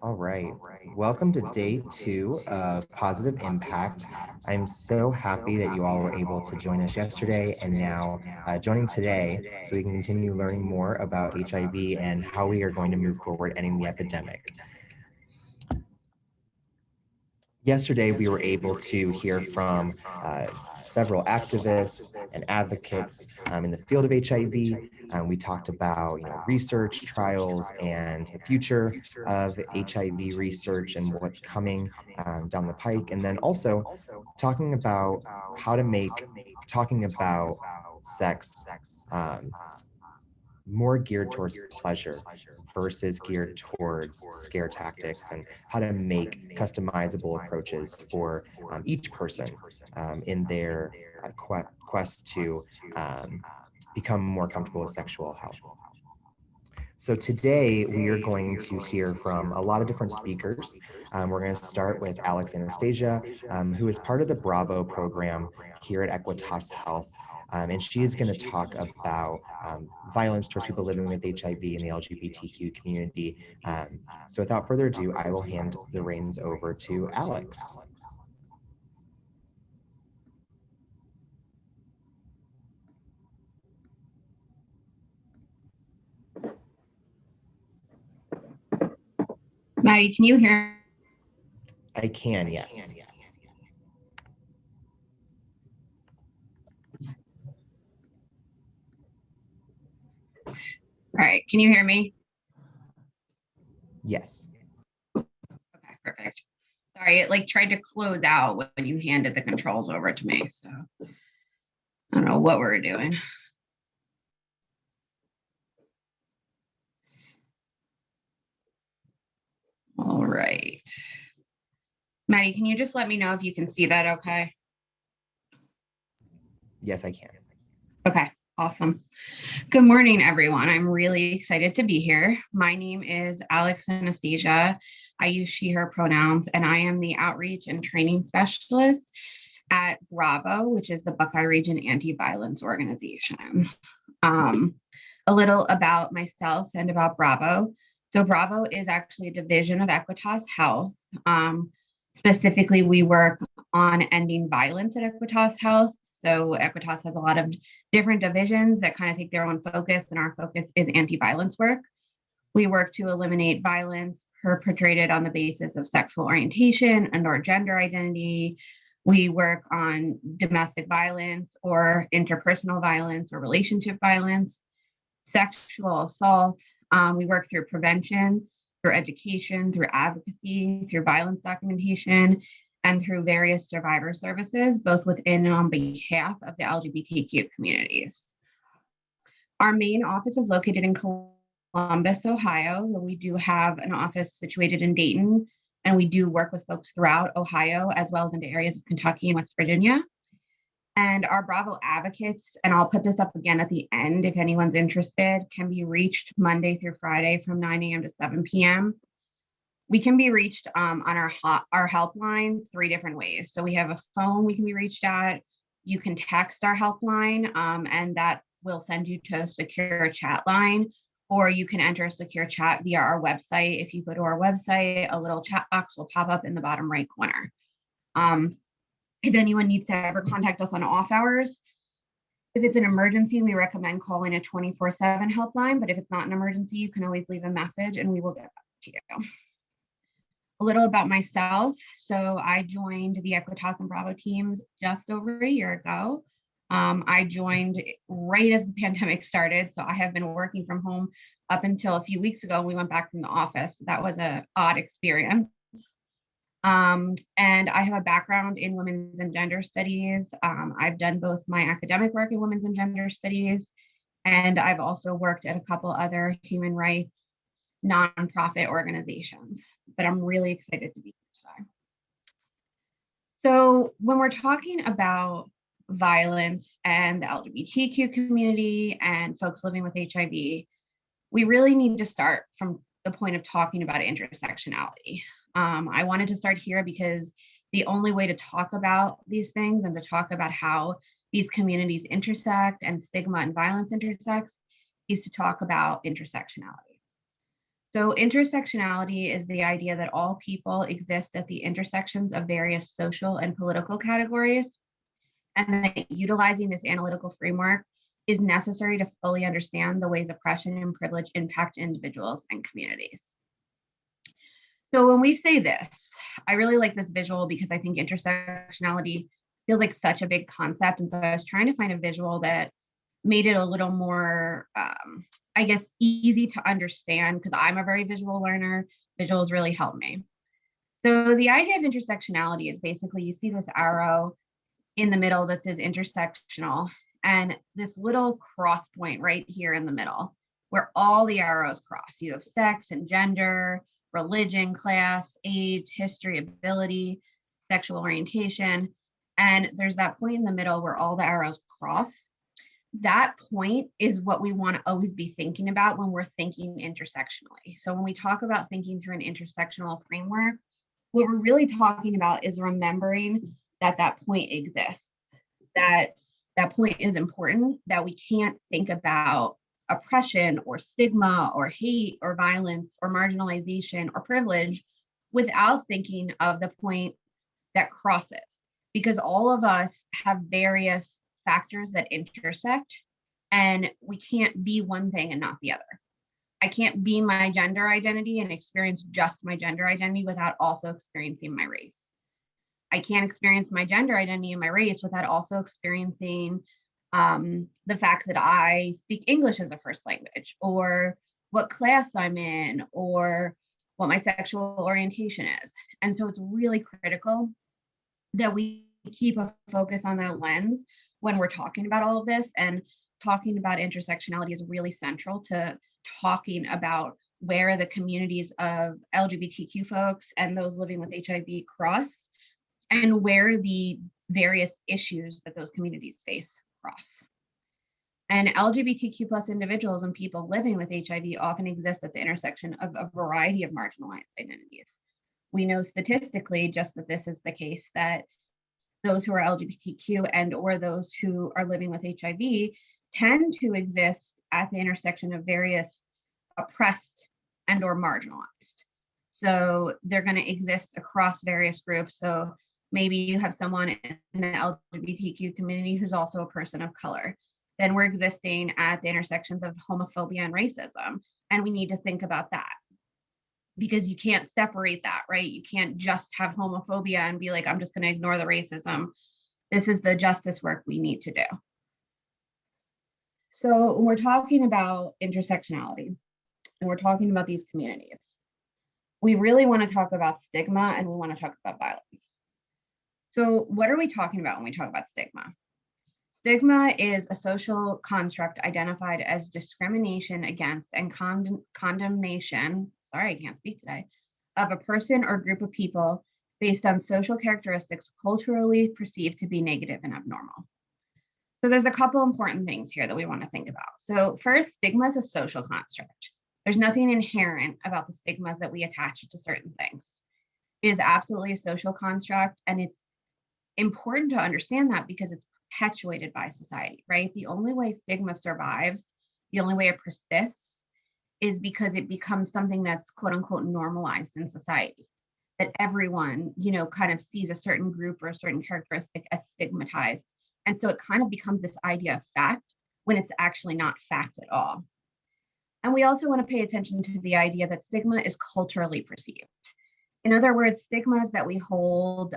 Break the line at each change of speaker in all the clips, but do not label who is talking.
All right. Welcome to day 2 of Positive Impact. I'm so happy that you all were able to join us yesterday and now joining today so we can continue learning more about HIV and how we are going to move forward ending the epidemic. Yesterday, we were able to hear from several activists and advocates in the field of HIV. We talked about research, trials, and the future of HIV research and what's coming down the pike. And then also talking about how to make talking about sex more geared towards pleasure versus geared towards scare tactics, and how to make customizable approaches for each person in their quest to become more comfortable with sexual health. So today we are going to hear from a lot of different speakers. We're going to start with Alex Anastasia, who is part of the Bravo program here at Equitas Health. And she is going to talk about violence towards people living with HIV in the LGBTQ community. So without further ado, I will hand the reins over to Alex.
Maddie, can you hear?
I can, yes.
All right, can you hear me?
Yes.
Okay, perfect. Sorry, it tried to close out when you handed the controls over to me, so I don't know what we're doing. All right. Maddie, can you just let me know if you can see that okay?
Yes, I can.
Okay, awesome. Good morning, everyone. I'm really excited to be here. My name is Alex Anastasia. I use she, her pronouns, and I am the outreach and training specialist at Bravo, which is the Buckeye Region Anti-Violence Organization. A little about myself and about Bravo. So Bravo is actually a division of Equitas Health. Specifically, we work on ending violence at Equitas Health. So Equitas has a lot of different divisions that kind of take their own focus, and our focus is anti-violence work. We work to eliminate violence perpetrated on the basis of sexual orientation and/or gender identity. We work on domestic violence or interpersonal violence or relationship violence, sexual assault. We work through prevention, through education, through advocacy, through violence documentation, and through various survivor services, both within and on behalf of the LGBTQ communities. Our main office is located in Columbus, Ohio, where we do have an office situated in Dayton, and we do work with folks throughout Ohio, as well as into areas of Kentucky and West Virginia. And our Bravo advocates, and I'll put this up again at the end if anyone's interested, can be reached Monday through Friday from 9 a.m. to 7 p.m. We can be reached on our helpline 3 different ways. So we have a phone we can be reached at. You can text our helpline, and that will send you to a secure chat line, or you can enter a secure chat via our website. If you go to our website, a little chat box will pop up in the bottom right corner. If anyone needs to ever contact us on off hours, if it's an emergency, we recommend calling a 24/7 helpline, but if it's not an emergency, you can always leave a message and we will get back to you. A little about myself. So I joined the Equitas and Bravo teams just over a year ago. I joined right as the pandemic started. So I have been working from home up until a few weeks ago. We went back from the office. That was an odd experience. And I have a background in women's and gender studies. I've done both my academic work in women's and gender studies, and I've also worked at a couple other human rights nonprofit organizations, but I'm really excited to be here today. So when we're talking about violence and the LGBTQ community and folks living with HIV, we really need to start from the point of talking about intersectionality. I wanted to start here because the only way to talk about these things and to talk about how these communities intersect and stigma and violence intersects is to talk about intersectionality. So intersectionality is the idea that all people exist at the intersections of various social and political categories, and that utilizing this analytical framework is necessary to fully understand the ways oppression and privilege impact individuals and communities. So when we say this, I really like this visual because I think intersectionality feels like such a big concept. And so I was trying to find a visual that made it a little more, I guess, easy to understand, because I'm a very visual learner. Visuals really help me. So the idea of intersectionality is basically you see this arrow in the middle that says intersectional, and this little cross point right here in the middle where all the arrows cross. You have sex and gender, religion, class, age, history, ability, sexual orientation, and there's that point in the middle where all the arrows cross. That point is what we want to always be thinking about when we're thinking intersectionally. So when we talk about thinking through an intersectional framework, what we're really talking about is remembering that that point exists, that that point is important, that we can't think about oppression or stigma or hate or violence or marginalization or privilege without thinking of the point that crosses, because all of us have various factors that intersect, and we can't be one thing and not the other. I can't be my gender identity and experience just my gender identity without also experiencing my race. I can't experience my gender identity and my race without also experiencing the fact that I speak English as a first language, or what class I'm in, or what my sexual orientation is. And so it's really critical that we keep a focus on that lens when we're talking about all of this. And talking about intersectionality is really central to talking about where the communities of LGBTQ folks and those living with HIV cross, and where the various issues that those communities face cross. And LGBTQ plus individuals and people living with HIV often exist at the intersection of a variety of marginalized identities. We know statistically just that this is the case, that those who are LGBTQ and or those who are living with HIV tend to exist at the intersection of various oppressed and or marginalized. So they're going to exist across various groups. So maybe you have someone in the LGBTQ community who's also a person of color. Then we're existing at the intersections of homophobia and racism. And we need to think about that, because you can't separate that, right? You can't just have homophobia and be like, I'm just going to ignore the racism. This is the justice work we need to do. So when we're talking about intersectionality and we're talking about these communities, we really want to talk about stigma and we want to talk about violence. So what are we talking about when we talk about stigma? Stigma is a social construct identified as discrimination against and condemnation, sorry, I can't speak today, of a person or group of people based on social characteristics culturally perceived to be negative and abnormal. So there's a couple important things here that we want to think about. So first, stigma is a social construct. There's nothing inherent about the stigmas that we attach to certain things. It is absolutely a social construct, and it's important to understand that because it's perpetuated by society, right? The only way stigma survives, the only way it persists, is because it becomes something that's quote unquote normalized in society, that everyone, kind of sees a certain group or a certain characteristic as stigmatized. And so it kind of becomes this idea of fact when it's actually not fact at all. And we also want to pay attention to the idea that stigma is culturally perceived. In other words, stigmas that we hold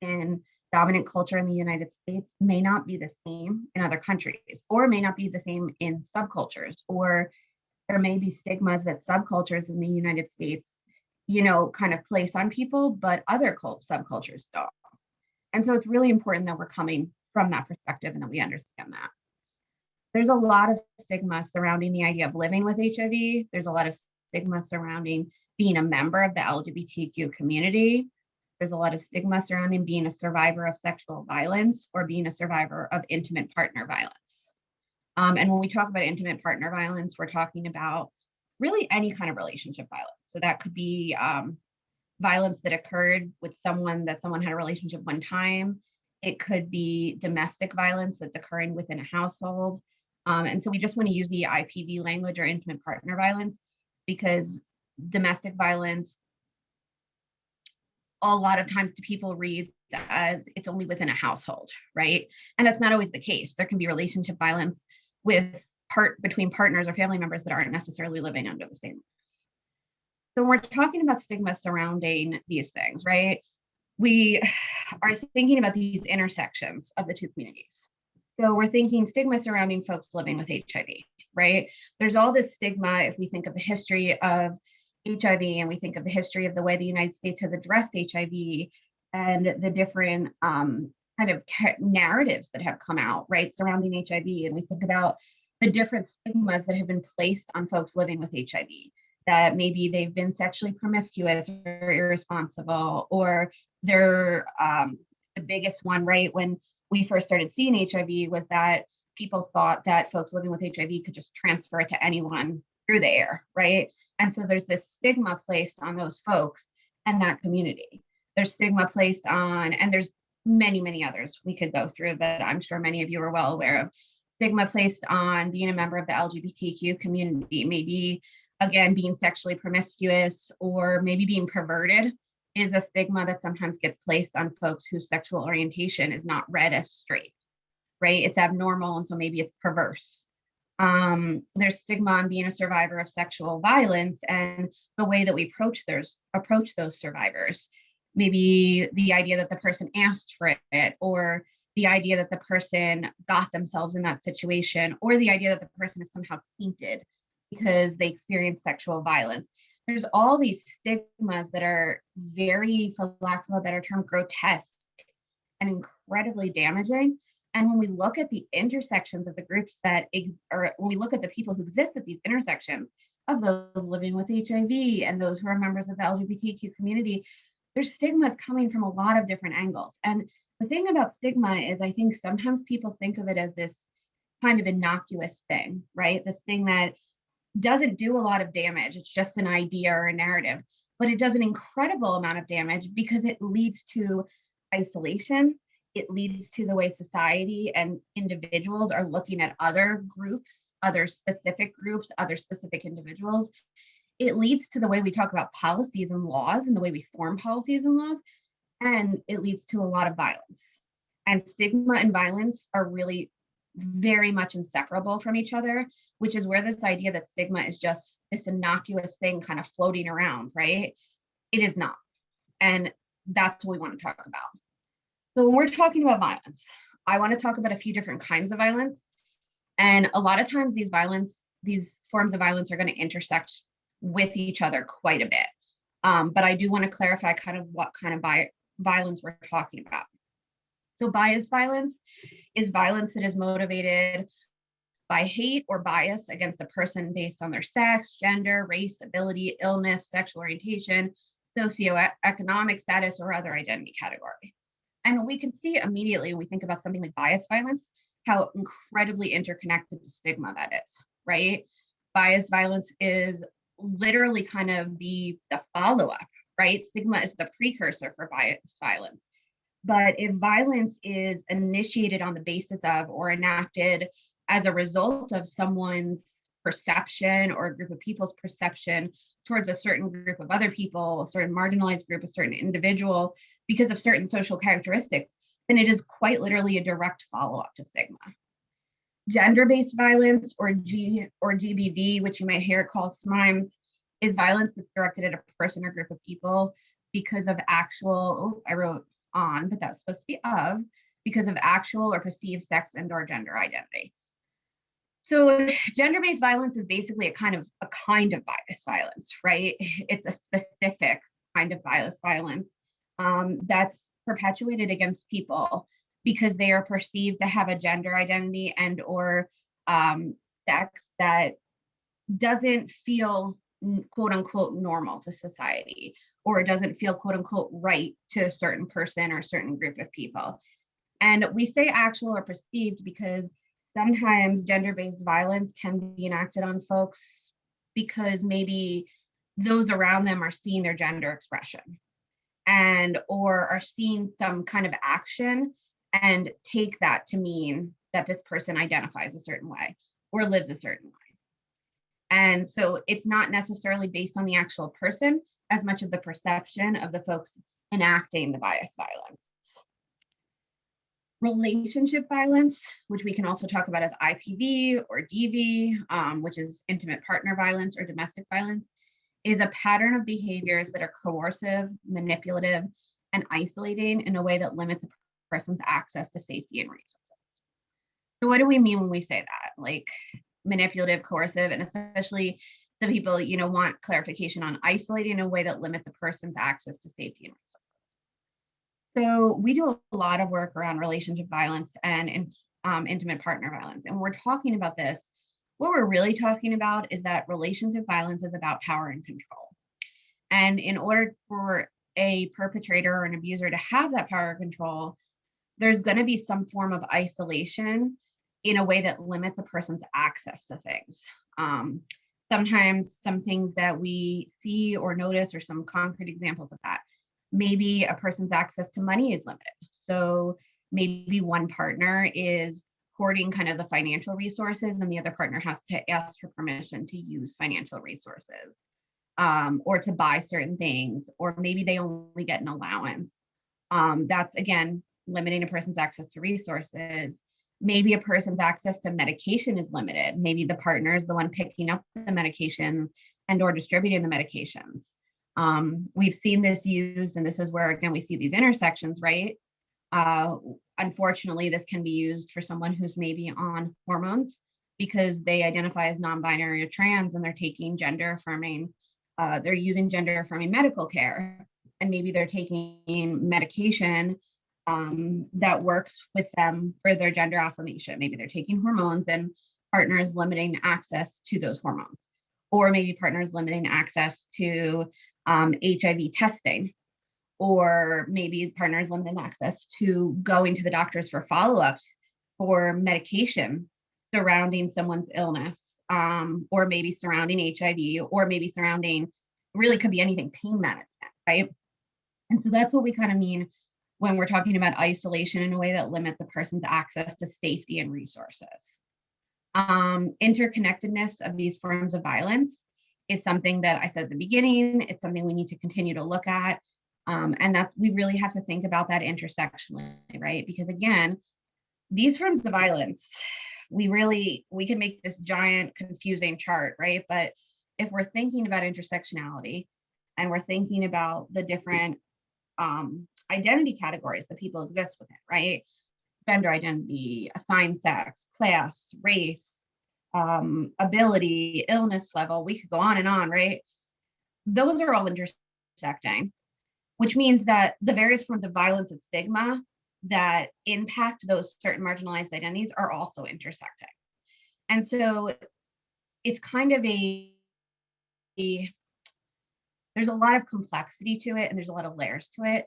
in dominant culture in the United States may not be the same in other countries, or may not be the same in subcultures, or there may be stigmas that subcultures in the United States, kind of place on people, but other subcultures don't. And so it's really important that we're coming from that perspective and that we understand that. There's a lot of stigma surrounding the idea of living with HIV. There's a lot of stigma surrounding being a member of the LGBTQ community. There's a lot of stigma surrounding being a survivor of sexual violence or being a survivor of intimate partner violence. And when we talk about intimate partner violence, we're talking about really any kind of relationship violence. So that could be violence that occurred with someone that someone had a relationship one time. It could be domestic violence that's occurring within a household. And so we just want to use the IPV language, or intimate partner violence, because domestic violence, a lot of times to people reads as it's only within a household, right? And that's not always the case. There can be relationship violence between partners or family members that aren't necessarily living under the same. So when we're talking about stigma surrounding these things, right? We are thinking about these intersections of the two communities. So we're thinking stigma surrounding folks living with HIV, right? There's all this stigma if we think of the history of HIV and we think of the history of the way the United States has addressed HIV and the different kind of narratives that have come out, right, surrounding HIV. And we think about the different stigmas that have been placed on folks living with HIV, that maybe they've been sexually promiscuous or irresponsible, or they're the biggest one, right, when we first started seeing HIV was that people thought that folks living with HIV could just transfer it to anyone through the air, right? And so there's this stigma placed on those folks and that community. There's stigma placed on, and there's many, many others we could go through that I'm sure many of you are well aware of. Stigma placed on being a member of the LGBTQ community, maybe, again, being sexually promiscuous or maybe being perverted is a stigma that sometimes gets placed on folks whose sexual orientation is not read as straight, right? It's abnormal, and so maybe it's perverse. There's stigma on being a survivor of sexual violence and the way that we approach those survivors. Maybe the idea that the person asked for it, or the idea that the person got themselves in that situation, or the idea that the person is somehow tainted because they experienced sexual violence. There's all these stigmas that are very, for lack of a better term, grotesque and incredibly damaging. And when we look at the intersections of the groups or when we look at the people who exist at these intersections of those living with HIV and those who are members of the LGBTQ community, there's stigmas coming from a lot of different angles. And the thing about stigma is I think sometimes people think of it as this kind of innocuous thing, right? This thing that doesn't do a lot of damage. It's just an idea or a narrative, but it does an incredible amount of damage because it leads to isolation. It leads to the way society and individuals are looking at other groups, other specific groups, other specific individuals. It leads to the way we talk about policies and laws and the way we form policies and laws. And it leads to a lot of violence. And stigma and violence are really very much inseparable from each other, which is where this idea that stigma is just this innocuous thing kind of floating around, right? It is not. And that's what we want to talk about. So when we're talking about violence, I want to talk about a few different kinds of violence. And a lot of times these forms of violence are going to intersect with each other quite a bit. But I do want to clarify kind of what kind of violence we're talking about. So bias violence is violence that is motivated by hate or bias against a person based on their sex, gender, race, ability, illness, sexual orientation, socioeconomic status, or other identity category. And we can see immediately when we think about something like bias violence, how incredibly interconnected to stigma that is, right? Bias violence is literally kind of the follow-up, right? Stigma is the precursor for bias violence. But if violence is initiated on the basis of or enacted as a result of someone's perception or a group of people's perception towards a certain group of other people, a certain marginalized group, a certain individual, because of certain social characteristics, then it is quite literally a direct follow-up to stigma. Gender-based violence, or GBV, which you might hear called SMIMES, is violence that's directed at a person or group of people because of actual, I wrote on, but that's supposed to be of, because of actual or perceived sex and or gender identity. So gender-based violence is basically a kind of bias violence, right? It's a specific kind of bias violence that's perpetuated against people because they are perceived to have a gender identity and or sex that doesn't feel quote unquote normal to society, or it doesn't feel quote unquote right to a certain person or a certain group of people. And we say actual or perceived because sometimes gender-based violence can be enacted on folks because maybe those around them are seeing their gender expression and or are seeing some kind of action and take that to mean that this person identifies a certain way or lives a certain way. And so it's not necessarily based on the actual person as much of the perception of the folks enacting the bias violence. Relationship violence, which we can also talk about as IPV or DV, which is intimate partner violence or domestic violence, is a pattern of behaviors that are coercive, manipulative, and isolating in a way that limits a person's access to safety and resources. So what do we mean when we say that? Like manipulative, coercive, and especially some people, want clarification on isolating in a way that limits a person's access to safety and resources. So we do a lot of work around relationship violence and intimate partner violence. And when we're talking about this, what we're really talking about is that relationship violence is about power and control. And in order for a perpetrator or an abuser to have that power and control, there's going to be some form of isolation in a way that limits a person's access to things. Sometimes some things that we see or notice, or some concrete examples of that, maybe a person's access to money is limited. So maybe one partner is hoarding kind of the financial resources and the other partner has to ask for permission to use financial resources, or to buy certain things, or maybe they only get an allowance. That's, again, limiting a person's access to resources. Maybe a person's access to medication is limited. Maybe the partner is the one picking up the medications and or distributing the medications. We've seen this used, and this is where, again, we see these intersections, right? Unfortunately, this can be used for someone who's maybe on hormones because they identify as non-binary or trans, and they're taking gender affirming, they're using gender affirming medical care, and maybe they're taking medication that works with them for their gender affirmation. Maybe they're taking hormones and partners limiting access to those hormones, or maybe partners limiting access to HIV testing, or maybe partners limiting access to going to the doctors for follow-ups for medication surrounding someone's illness, or maybe surrounding HIV, or maybe surrounding, really could be anything, pain management, right? And so that's what we kind of mean when we're talking about isolation in a way that limits a person's access to safety and resources. Interconnectedness of these forms of violence is something that I said at the beginning. It's something we need to continue to look at. And that we really have to think about that intersectionally, right? Because again, these forms of violence, we can make this giant confusing chart, right? But if we're thinking about intersectionality and we're thinking about the different identity categories that people exist within, right? Gender identity, assigned sex, class, race, ability, illness level, we could go on and on, right? Those are all intersecting, which means that the various forms of violence and stigma that impact those certain marginalized identities are also intersecting. And so it's kind of there's a lot of complexity to it, and there's a lot of layers to it.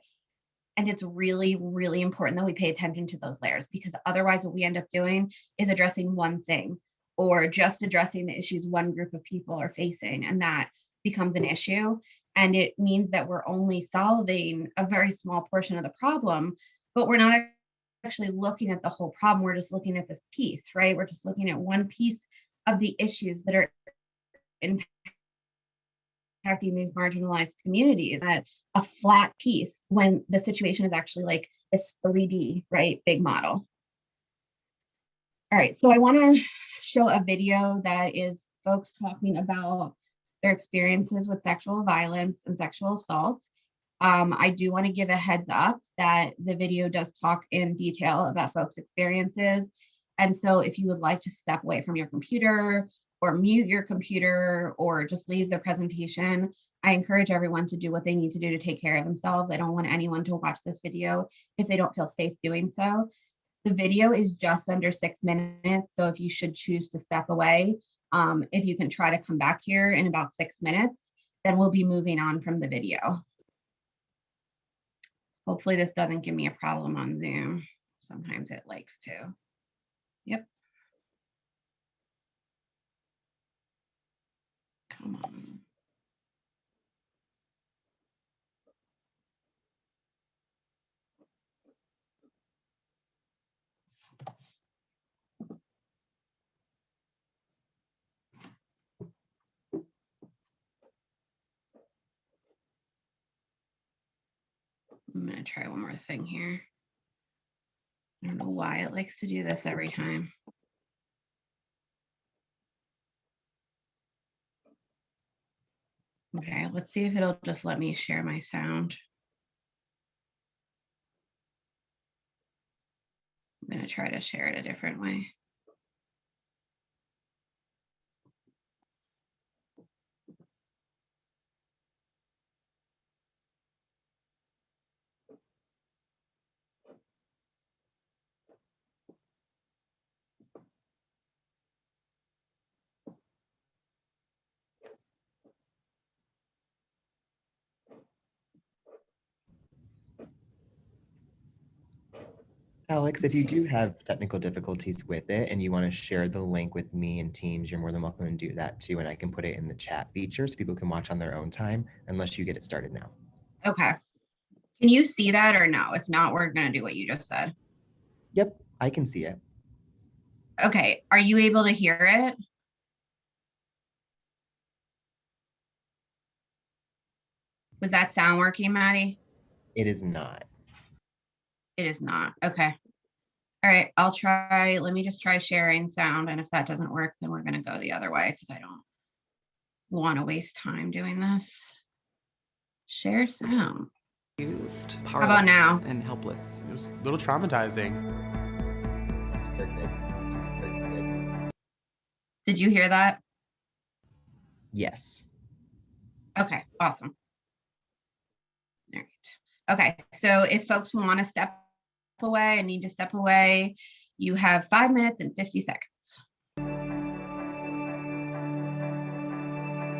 And it's really, really important that we pay attention to those layers, because otherwise what we end up doing is addressing one thing, or just addressing the issues one group of people are facing, and that becomes an issue. And it means that we're only solving a very small portion of the problem, but we're not actually looking at the whole problem. We're just looking at this piece, right? We're just looking at one piece of the issues that are impacting these marginalized communities at a flat piece, when the situation is actually like this 3D, right, big model. All right, so I want to show a video that is folks talking about their experiences with sexual violence and sexual assault. I do want to give a heads up that the video does talk in detail about folks' experiences. And so if you would like to step away from your computer or mute your computer or just leave the presentation, I encourage everyone to do what they need to do to take care of themselves. I don't want anyone to watch this video if they don't feel safe doing so. The video is just under 6 minutes, so if you should choose to step away, if you can try to come back here in about 6 minutes, then we'll be moving on from the video. Hopefully this doesn't give me a problem on Zoom. Sometimes it likes to. Yep. Come on. I'm gonna try one more thing here. I don't know why it likes to do this every time. Okay, let's see if it'll just let me share my sound. I'm gonna try to share it a different way.
Alex, if you do have technical difficulties with it and you want to share the link with me and Teams, you're more than welcome to do that too. And I can put it in the chat feature so people can watch on their own time, unless you get it started now.
Okay. Can you see that or no? If not, we're gonna do what you just said.
Yep, I can see it.
Okay, are you able to hear it? Was that sound working, Maddie?
It is not.
It is not. Okay. All right, I'll try. Let me just try sharing sound. And if that doesn't work, then we're going to go the other way because I don't want to waste time doing this. Share sound.
Used,
How about now?
and helpless.
It was a little traumatizing.
Did you hear that?
Yes.
Okay, awesome. All right. Okay, so if folks want to step away and need to step away, you have 5 minutes and 50 seconds.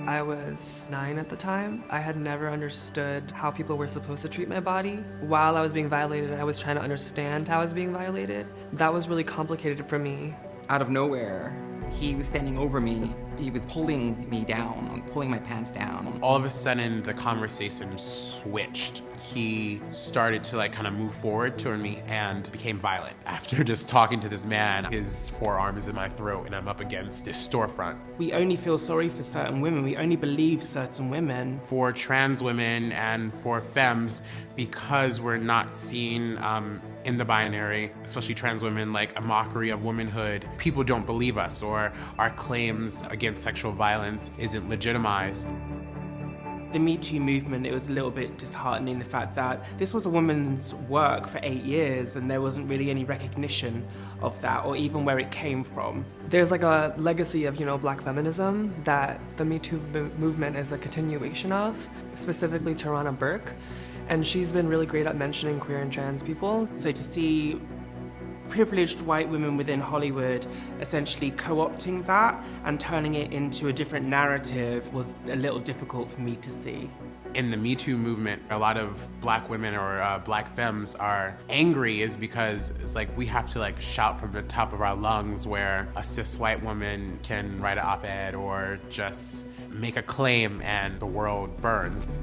I was 9 at the time. I had never understood how people were supposed to treat my body. While I was being violated, I was trying to understand how I was being violated. That was really complicated for me.
Out of nowhere, he was standing over me. He was pulling me down, pulling my pants down.
All of a sudden, the conversation switched. He started to kind of move forward toward me and became violent. After just talking to this man, his forearm is in my throat and I'm up against this storefront.
We only feel sorry for certain women. We only believe certain women.
For trans women and for femmes, because we're not seen in the binary, especially trans women, like a mockery of womanhood, people don't believe us, or our claims against sexual violence isn't legitimized.
The Me Too movement, it was a little bit disheartening, the fact that this was a woman's work for 8 years and there wasn't really any recognition of that or even where it came from.
There's like a legacy of, Black feminism that the Me Too movement is a continuation of, specifically Tarana Burke. And she's been really great at mentioning queer and trans people.
So to see privileged white women within Hollywood essentially co-opting that and turning it into a different narrative was a little difficult for me to see.
In the Me Too movement, a lot of Black women or Black femmes are angry is because it's like we have to shout from the top of our lungs, where a cis white woman can write an op-ed or just make a claim and the world burns.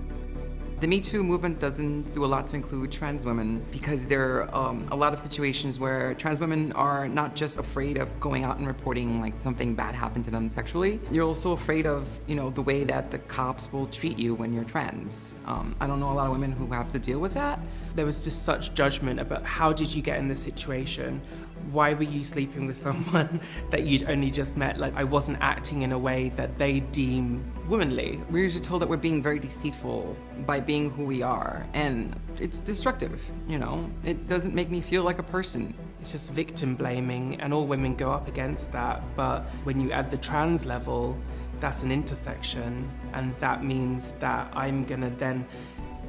The Me Too movement doesn't do a lot to include trans women because there are a lot of situations where trans women are not just afraid of going out and reporting something bad happened to them sexually. You're also afraid of, the way that the cops will treat you when you're trans. I don't know a lot of women who have to deal with that.
There was just such judgment about how did you get in this situation? Why were you sleeping with someone that you'd only just met? I wasn't acting in a way that they deem womanly.
We're usually told that we're being very deceitful by being who we are, and it's destructive, It doesn't make me feel like a person.
It's just victim blaming, and all women go up against that, but when you add the trans level, that's an intersection, and that means that I'm gonna then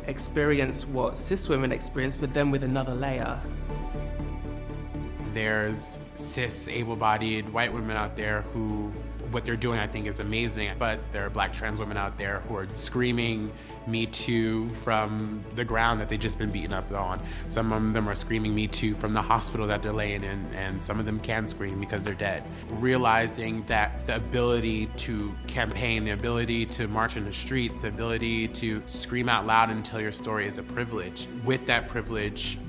experience what cis women experience, but then with another layer.
There's cis, able-bodied white women out there who, what they're doing I think is amazing, but there are Black trans women out there who are screaming Me Too from the ground that they've just been beaten up on. Some of them are screaming Me Too from the hospital that they're laying in, and some of them can scream because they're dead. Realizing that the ability to campaign, the ability to march in the streets, the ability to scream out loud and tell your story is a privilege. With that privilege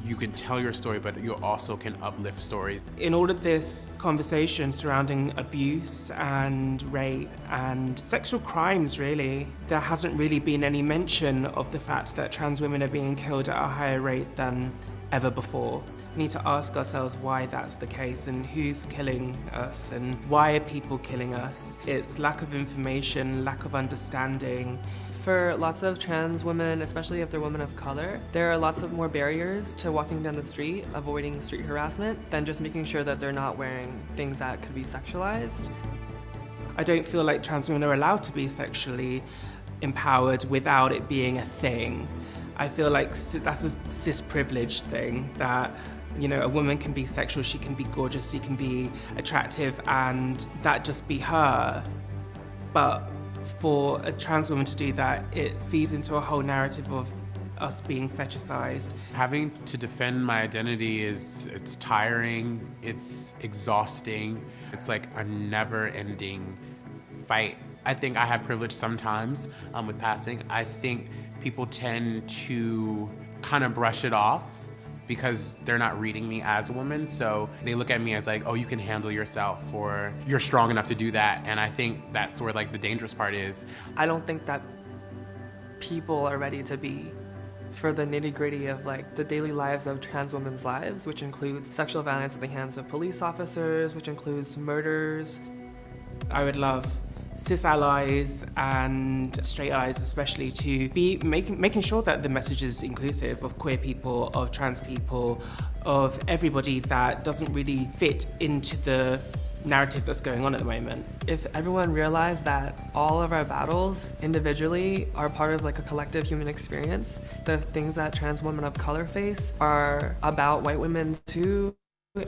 you can tell your story, but you also can uplift stories.
In all of this conversation surrounding abuse and rape and sexual crimes, really, there hasn't really been any mention of the fact that trans women are being killed at a higher rate than ever before. We need to ask ourselves why that's the case and who's killing us and why are people killing us. It's lack of information, lack of understanding.
For lots of trans women, especially if they're women of color, there are lots of more barriers to walking down the street, avoiding street harassment, than just making sure that they're not wearing things that could be sexualized.
I don't feel like trans women are allowed to be sexually empowered without it being a thing. I feel like that's a cis privilege thing, that a woman can be sexual, she can be gorgeous, she can be attractive, and that just be her. But for a trans woman to do that, it feeds into a whole narrative of us being fetishized.
Having to defend my identity it's tiring, it's exhausting. It's like a never-ending fight. I think I have privilege sometimes with passing. I think people tend to kind of brush it off because they're not reading me as a woman. So they look at me as like, oh, you can handle yourself, or you're strong enough to do that. And I think that's where like the dangerous part is.
I don't think that people are ready to be for the nitty-gritty of like the daily lives of trans women's lives, which includes sexual violence at the hands of police officers, which includes murders.
I would love cis allies and straight allies especially to be making sure that the message is inclusive of queer people, of trans people, of everybody that doesn't really fit into the narrative that's going on at the moment.
If everyone realized that all of our battles individually are part of like a collective human experience, the things that trans women of color face are about white women too,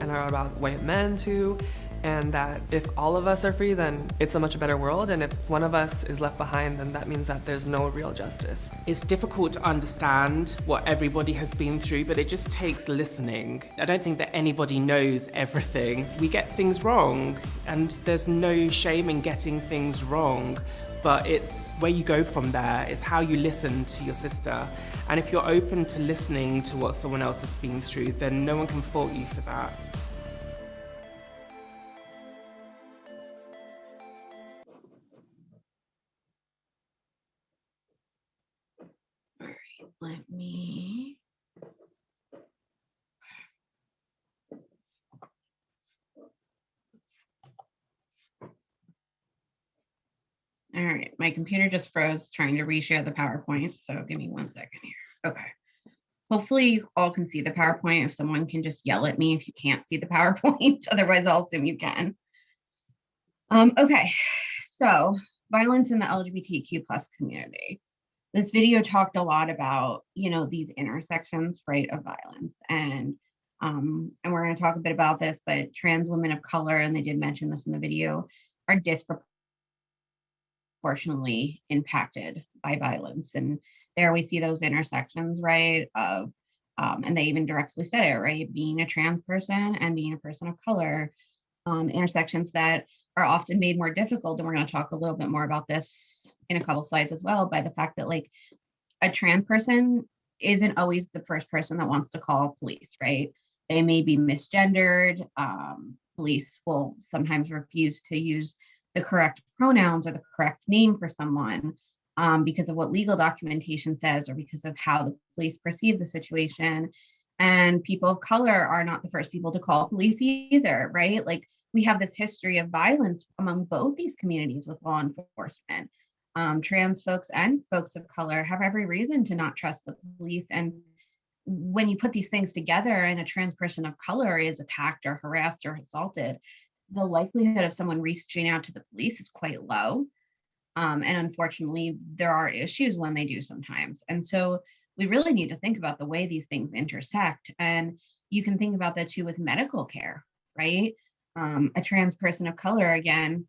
and are about white men too, and that if all of us are free, then it's a much better world, and if one of us is left behind, then that means that there's no real justice.
It's difficult to understand what everybody has been through, but it just takes listening. I don't think that anybody knows everything. We get things wrong, and there's no shame in getting things wrong, but it's where you go from there. It's how you listen to your sister. And if you're open to listening to what someone else has been through, then no one can fault you for that.
Let me. All right, my computer just froze trying to reshare the PowerPoint, so give me 1 second here. Okay. Hopefully you all can see the PowerPoint. If someone can just yell at me if you can't see the PowerPoint, otherwise I'll assume you can. Okay, so violence in the LGBTQ plus community. This video talked a lot about, these intersections, right, of violence. And we're going to talk a bit about this, but trans women of color, and they did mention this in the video, are disproportionately impacted by violence. And there we see those intersections, right, of, and they even directly said it, right, being a trans person and being a person of color, intersections that are often made more difficult. And we're going to talk a little bit more about this in a couple slides as well, by the fact that like a trans person isn't always the first person that wants to call police, right? They may be misgendered. Police will sometimes refuse to use the correct pronouns or the correct name for someone because of what legal documentation says, or because of how the police perceive the situation. And people of color are not the first people to call police either, right? Like we have this history of violence among both these communities with law enforcement. Trans folks and folks of color have every reason to not trust the police. And when you put these things together and a trans person of color is attacked or harassed or assaulted, the likelihood of someone reaching out to the police is quite low. And unfortunately, there are issues when they do sometimes. And so we really need to think about the way these things intersect. And you can think about that too with medical care, right? A trans person of color, again,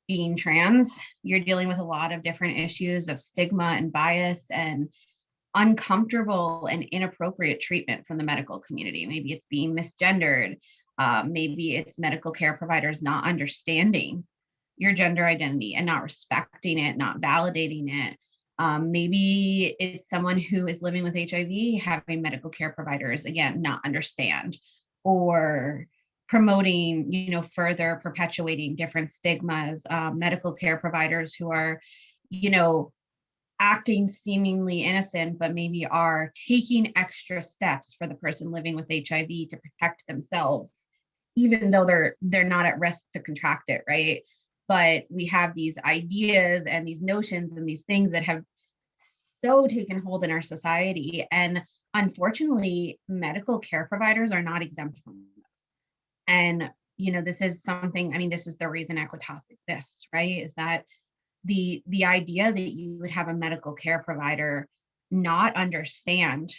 being trans, you're dealing with a lot of different issues of stigma and bias and uncomfortable and inappropriate treatment from the medical community. Maybe it's being misgendered. Maybe it's medical care providers not understanding your gender identity and not respecting it, not validating it. Maybe it's someone who is living with HIV, having medical care providers, again, not understand, or promoting, further perpetuating different stigmas, medical care providers who are, acting seemingly innocent, but maybe are taking extra steps for the person living with HIV to protect themselves, even though they're not at risk to contract it, right? But we have these ideas and these notions and these things that have so taken hold in our society. And unfortunately, medical care providers are not exempt from this. And, this is something, this is the reason Equitas exists, right? Is that the idea that you would have a medical care provider not understand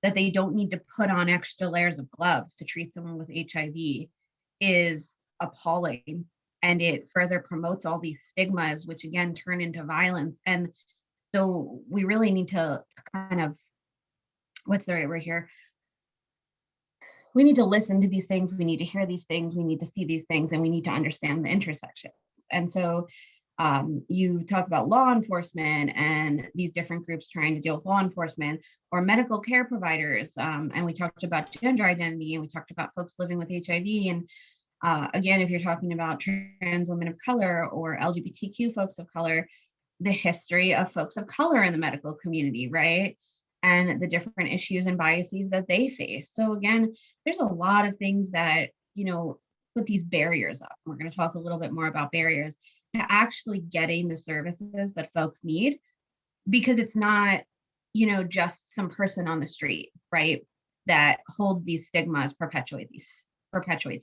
that they don't need to put on extra layers of gloves to treat someone with HIV is appalling. And it further promotes all these stigmas, which again turn into violence. And so we really need to kind of, what's the right word here? We need to listen to these things. We need to hear these things. We need to see these things, and we need to understand the intersections. And so you talk about law enforcement and these different groups trying to deal with law enforcement, or medical care providers. And we talked about gender identity, and we talked about folks living with HIV. And again, if you're talking about trans women of color or LGBTQ folks of color, the history of folks of color in the medical community, right? And the different issues and biases that they face. So again, there's a lot of things that, put these barriers up. We're going to talk a little bit more about barriers to actually getting the services that folks need, because it's not, just some person on the street, right, that holds these stigmas, perpetuates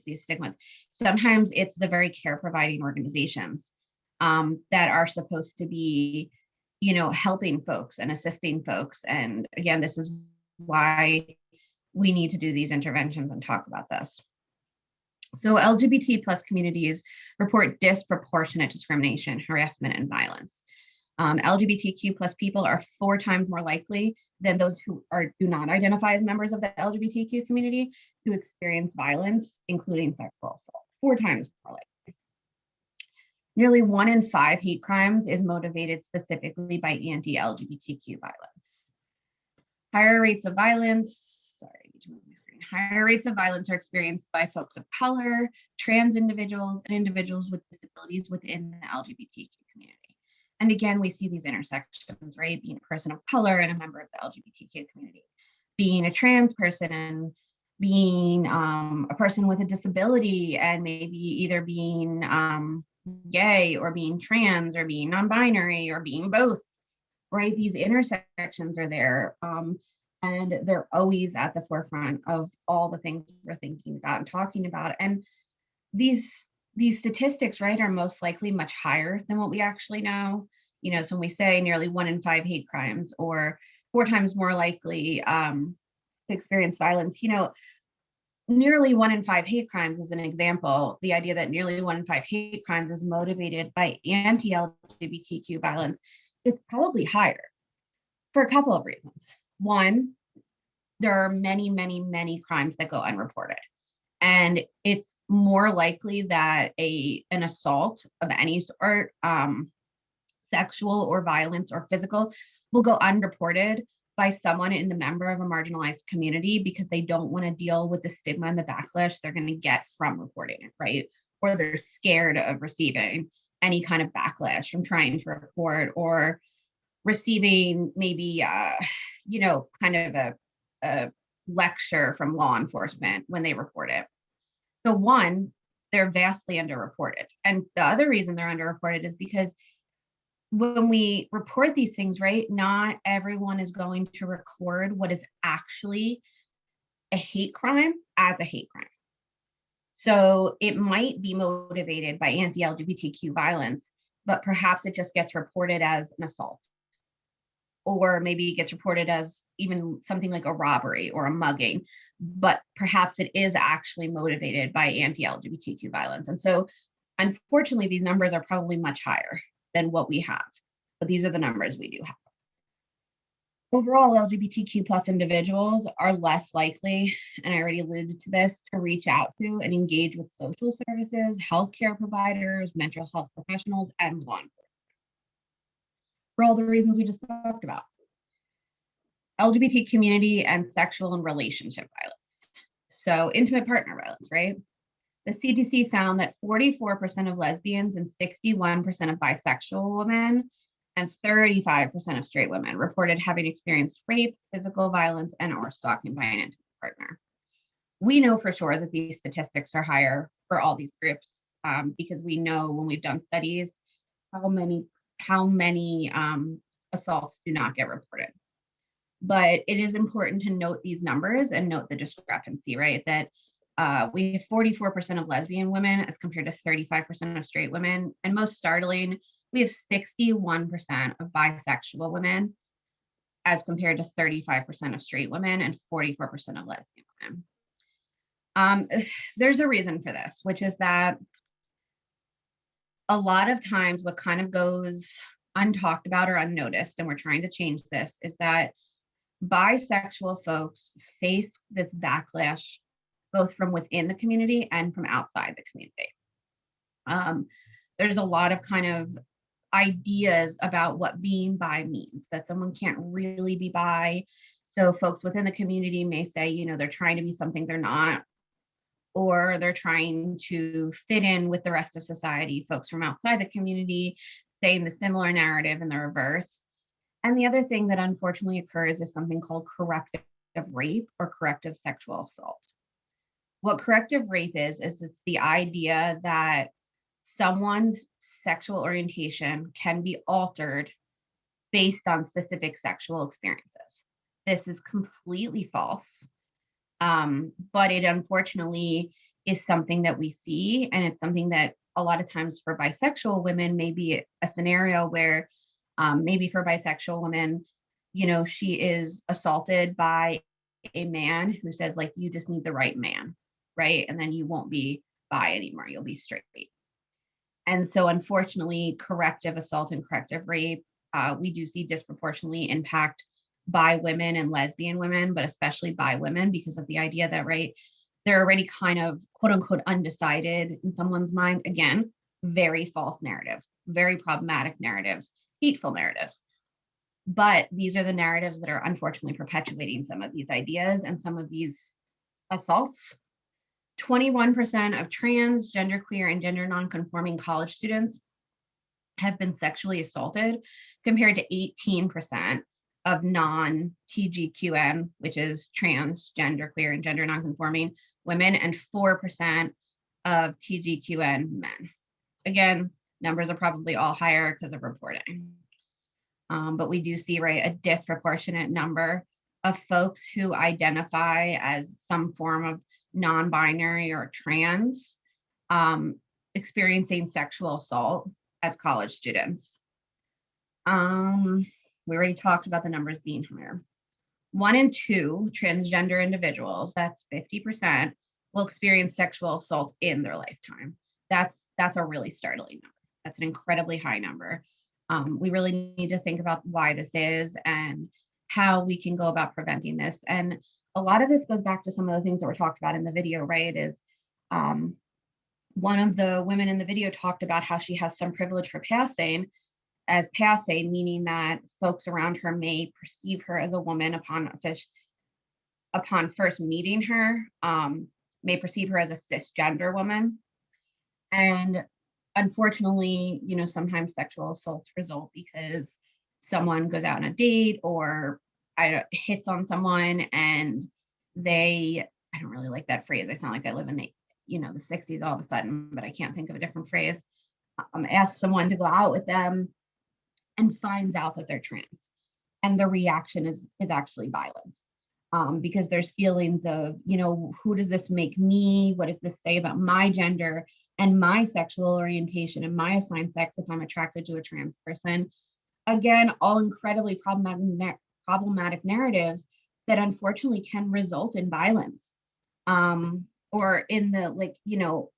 these stigmas. Sometimes it's the very care providing organizations that are supposed to be, helping folks and assisting folks. And again, this is why we need to do these interventions and talk about this. So LGBT plus communities report disproportionate discrimination, harassment, and violence. LGBTQ plus people are 4 times more likely than those who do not identify as members of the LGBTQ community to experience violence, including sexual assault. 4 times more likely. Nearly 1 in 5 hate crimes is motivated specifically by anti-LGBTQ violence. Higher rates of violence are experienced by folks of color, trans individuals, and individuals with disabilities within the LGBTQ community. And again, we see these intersections, right? Being a person of color and a member of the LGBTQ community, being a trans person and being a person with a disability, and maybe either being gay or being trans or being non-binary or being both, right? These intersections are there. And they're always at the forefront of all the things we're thinking about and talking about. And these statistics, right, are most likely much higher than what we actually know. So when we say nearly 1 in 5 hate crimes, or 4 times more likely to experience violence, nearly 1 in 5 hate crimes is an example. The idea that nearly 1 in 5 hate crimes is motivated by anti-LGBTQ violence, it's probably higher for a couple of reasons. One, there are many, many, many crimes that go unreported. And it's more likely that an assault of any sort, sexual or violence or physical, will go unreported by someone in a member of a marginalized community because they don't want to deal with the stigma and the backlash they're going to get from reporting it, right? Or they're scared of receiving any kind of backlash from trying to report, or receiving maybe, kind of a lecture from law enforcement when they report it. So one, they're vastly underreported. And the other reason they're underreported is because when we report these things, right, not everyone is going to record what is actually a hate crime as a hate crime. So it might be motivated by anti-LGBTQ violence, but perhaps it just gets reported as an assault. Or maybe it gets reported as even something like a robbery or a mugging, but perhaps it is actually motivated by anti-LGBTQ violence. And so unfortunately, these numbers are probably much higher than what we have, but these are the numbers we do have. Overall, LGBTQ plus individuals are less likely, and I already alluded to this, to reach out to and engage with social services, healthcare providers, mental health professionals, and law enforcement. for all the reasons we just talked about. LGBT community and sexual and relationship violence. So intimate partner violence, right? The CDC found that 44% of lesbians and 61% of bisexual women and 35% of straight women reported having experienced rape, physical violence, and or stalking by an intimate partner. We know for sure that these statistics are higher for all these groups because we know when we've done studies how many assaults do not get reported. But it is important to note these numbers and note the discrepancy, right? That we have 44% of lesbian women as compared to 35% of straight women. And most startling, we have 61% of bisexual women as compared to 35% of straight women and 44% of lesbian women. There's a reason for this, which is that a lot of times what kind of goes untalked about or unnoticed, and we're trying to change this, is that bisexual folks face this backlash both from within the community and from outside the community. There's a lot of kind of ideas about what being bi means, that someone can't really be bi. So folks within the community may say, you know, they're trying to be something they're not, or they're trying to fit in with the rest of society. Folks from outside the community saying the similar narrative in the reverse. And the other thing that unfortunately occurs is something called corrective rape or corrective sexual assault. What corrective rape is it's the idea that someone's sexual orientation can be altered based on specific sexual experiences. This is completely false, but it unfortunately is something that we see, and it's something that a lot of times for bisexual women may be a scenario where maybe for bisexual women, you know, she is assaulted by a man who says, like, you just need the right man, right? And then you won't be bi anymore, you'll be straight. And so unfortunately, corrective assault and corrective rape, we do see disproportionately impact bi women and lesbian women, but especially bi women, because of the idea that, right, they're already kind of quote unquote undecided in someone's mind. Again, very false narratives, very problematic narratives, hateful narratives. But these are the narratives that are unfortunately perpetuating some of these ideas and some of these assaults. 21% of trans, genderqueer, and gender nonconforming college students have been sexually assaulted, compared to 18% of non-TGQN, which is trans, genderqueer, and gender nonconforming women, and 4% of TGQN men. Again, numbers are probably all higher because of reporting. But we do see, right, a disproportionate number of folks who identify as some form of non-binary or trans experiencing sexual assault as college students. We already talked about the numbers being higher. 1 in 2 transgender individuals, that's 50%, will experience sexual assault in their lifetime. That's a really startling number. That's an incredibly high number. We really need to think about why this is and how we can go about preventing this. And a lot of this goes back to some of the things that were talked about in the video, right? Is one of the women in the video talked about how she has some privilege for passing, meaning that folks around her may perceive her as a woman upon first meeting her, may perceive her as a cisgender woman. And unfortunately, you know, sometimes sexual assaults result because someone goes out on a date or hits on someone and I don't really like that phrase. I sound like I live in the 60s all of a sudden, but I can't think of a different phrase. Ask someone to go out with them and finds out that they're trans. And the reaction is actually violence. Because there's feelings of, you know, who does this make me? What does this say about my gender and my sexual orientation and my assigned sex if I'm attracted to a trans person? Again, all incredibly problematic narratives that unfortunately can result in violence, or in the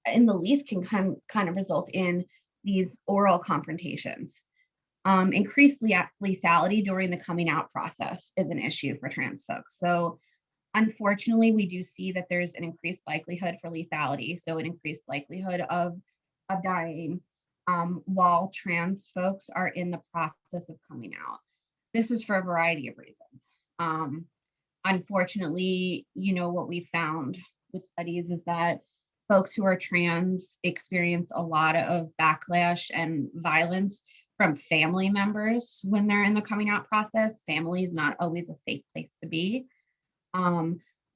least can kind of result in these oral confrontations. Increased lethality during the coming out process is an issue for trans folks. So unfortunately, we do see that there's an increased likelihood for lethality, so an increased likelihood of dying while trans folks are in the process of coming out. This is for a variety of reasons. Unfortunately, what we found with studies is that folks who are trans experience a lot of backlash and violence from family members when they're in the coming out process. Family is not always a safe place to be.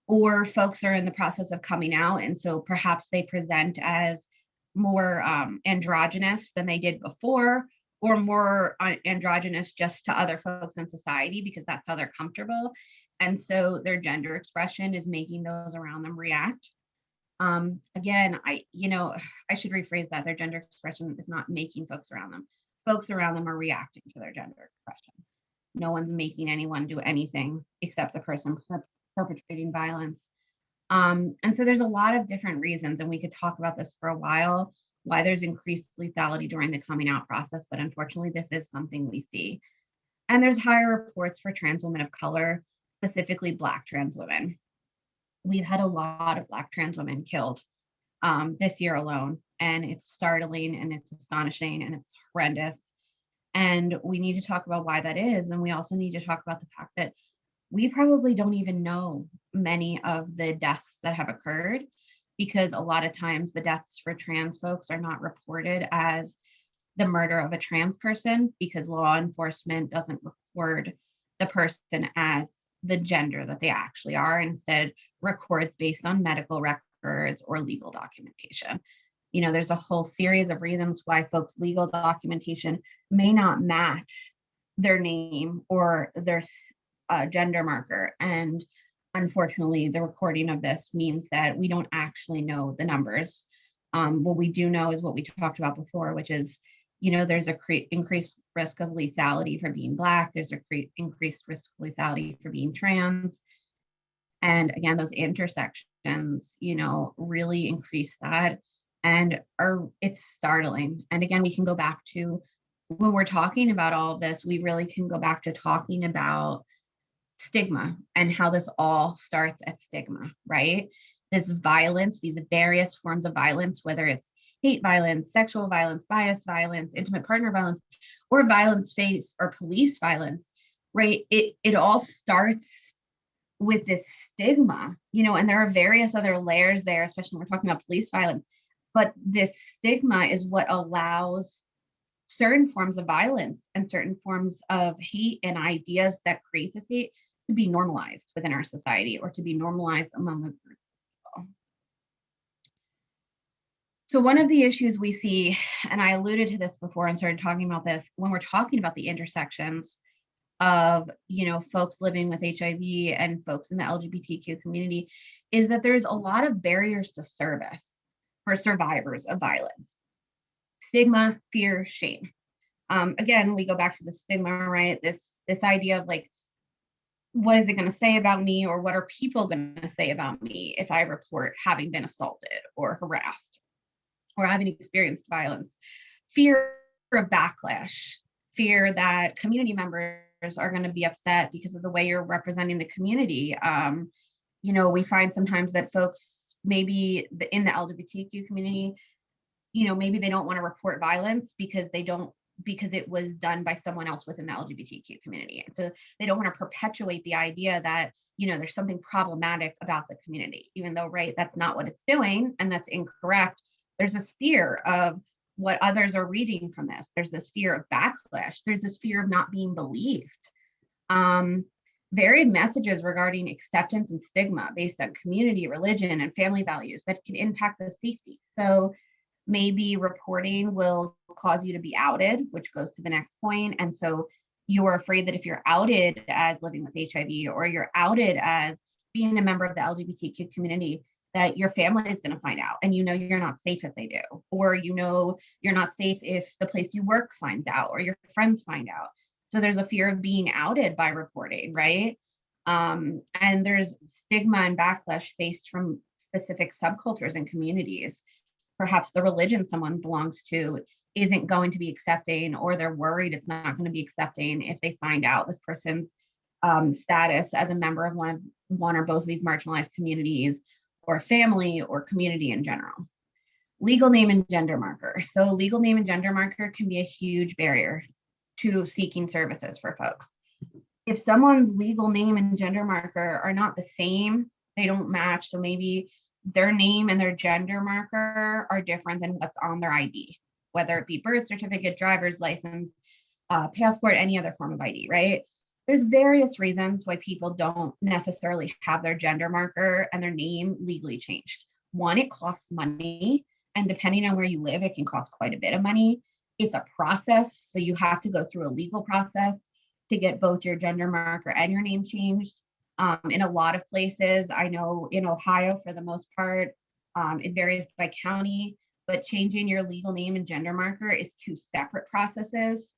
Or folks are in the process of coming out, and so perhaps they present as more androgynous than they did before, or more androgynous just to other folks in society because that's how they're comfortable. And so their gender expression is making those around them react. Again, I should rephrase that. Their gender expression is not making folks around them. Folks around them are reacting to their gender expression. No one's making anyone do anything except the person perpetrating violence. And so there's a lot of different reasons, and we could talk about this for a while, why there's increased lethality during the coming out process, but unfortunately, this is something we see. And there's higher reports for trans women of color, specifically Black trans women. We've had a lot of Black trans women killed this year alone, and it's startling and it's astonishing and it's horrendous. And we need to talk about why that is. And we also need to talk about the fact that we probably don't even know many of the deaths that have occurred, because a lot of times the deaths for trans folks are not reported as the murder of a trans person because law enforcement doesn't record the person as the gender that they actually are, instead records based on medical records or legal documentation. There's a whole series of reasons why folks' legal documentation may not match their name or their gender marker. And unfortunately, the recording of this means that we don't actually know the numbers. What we do know is what we talked about before, which is, there's a increased risk of lethality for being Black. There's a increased risk of lethality for being trans. And again, those intersections, really increase that. And it's startling. And again, we can go back to when we're talking about all of this, we really can go back to talking about stigma and how this all starts at stigma, right? This violence, these various forms of violence, whether it's hate violence, sexual violence, bias violence, intimate partner violence, or violence faced or police violence, right? It all starts with this stigma, and there are various other layers there, especially when we're talking about police violence. But this stigma is what allows certain forms of violence and certain forms of hate and ideas that create this hate to be normalized within our society or to be normalized among a group of people. So one of the issues we see, and I alluded to this before and started talking about this, when we're talking about the intersections of, folks living with HIV and folks in the LGBTQ community, is that there's a lot of barriers to service for survivors of violence. Stigma, fear, shame. Again, we go back to the stigma, right? This idea of like, what is it going to say about me, or what are people going to say about me if I report having been assaulted or harassed or having experienced violence? Fear of backlash, fear that community members are going to be upset because of the way you're representing the community. We find sometimes that folks maybe in the LGBTQ community, maybe they don't want to report violence because it was done by someone else within the LGBTQ community. And so they don't want to perpetuate the idea that, there's something problematic about the community, even though, right, that's not what it's doing and that's incorrect. There's this fear of what others are reading from this. There's this fear of backlash. There's this fear of not being believed. Varied messages regarding acceptance and stigma based on community, religion, and family values that can impact the safety. So maybe reporting will cause you to be outed, which goes to the next point. And so you're afraid that if you're outed as living with HIV, or you're outed as being a member of the LGBTQ community, that your family is going to find out, and you're not safe if they do, or you're not safe if the place you work finds out or your friends find out. So there's a fear of being outed by reporting, right? And there's stigma and backlash faced from specific subcultures and communities. Perhaps the religion someone belongs to isn't going to be accepting, or they're worried it's not going to be accepting if they find out this person's status as a member of one or both of these marginalized communities, or family, or community in general. Legal name and gender marker. So legal name and gender marker can be a huge barrier to seeking services for folks. If someone's legal name and gender marker are not the same, they don't match. So maybe their name and their gender marker are different than what's on their ID, whether it be birth certificate, driver's license, passport, any other form of ID, right? There's various reasons why people don't necessarily have their gender marker and their name legally changed. One, it costs money, and depending on where you live, it can cost quite a bit of money. It's a process, so you have to go through a legal process to get both your gender marker and your name changed. In a lot of places, I know in Ohio, for the most part, it varies by county, but changing your legal name and gender marker is two separate processes.